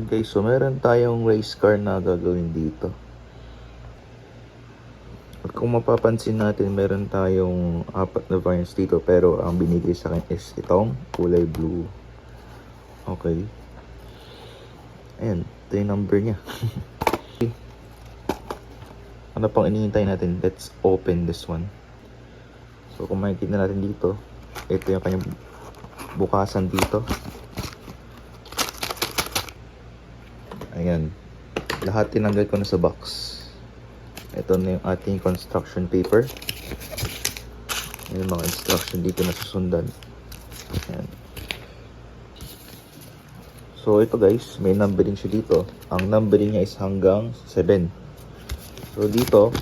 Ayan guys, so meron tayong race car na gagawin dito. At kung mapapansin natin, meron tayong 4 na variants dito, pero ang binigay sa akin is itong kulay blue. Okay. Ayan, ito yung number niya. Ano pang inihintay natin? Let's open this one. So kung makikita natin dito, ito yung kanyang bukasan dito. Ayan, lahat tinanggal ko na sa box. Ito na yung ating construction paper. Yung mga instruction dito na susundan. Ayan. So ito guys, may numbering siya dito. Ang numbering niya is hanggang 7. So dito,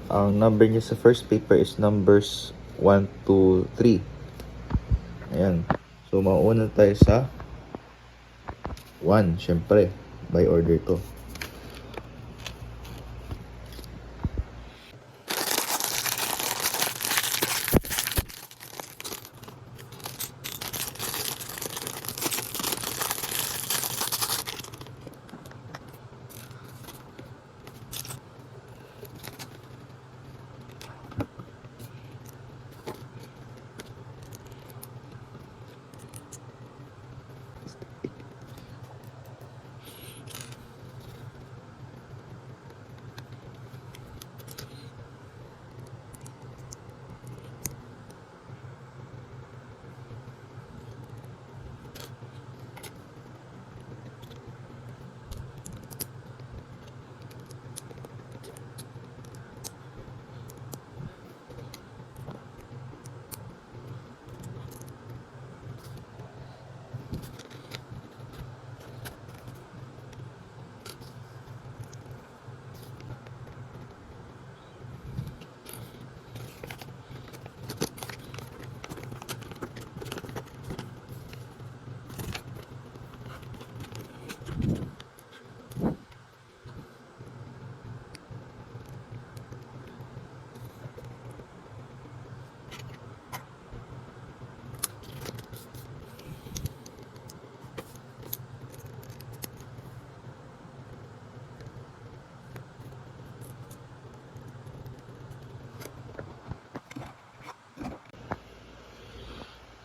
ang number niya sa first paper is numbers 1, 2, 3. Ayan. So mauna tayo sa 1, syempre, by order to.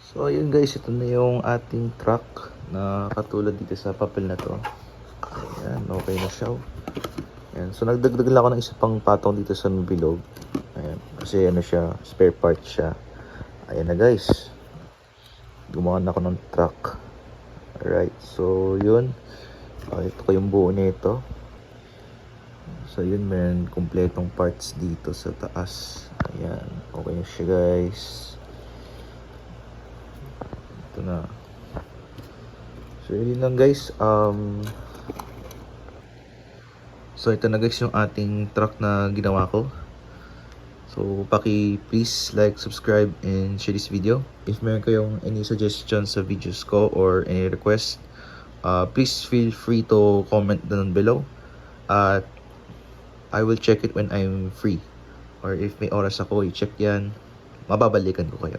So ayun guys, ito na yung ating truck na katulad dito sa papel na to. Ayan, okay na siya. Ayan, so nagdagdag lang ako ng isa pang patong dito sa bilog. Ayan, kasi ano siya, spare part siya. Ayan na guys, gumawa na ako ng truck. Alright, so yun. Ito ko yung buo nito. So yun, meron kompletong parts dito sa taas. Ayan, okay na siya guys. Na. So yun lang guys, so ito na guys yung ating truck na ginawa ko. So please like, subscribe and share this video. If meron kayong any suggestions sa videos ko or any request, please feel free to comment down below at I will check it when I'm free, or if may oras ako i-check yan, mababalikan ko kayo.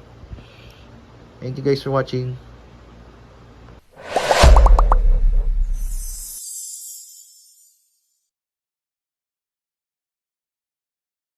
Thank you guys for watching.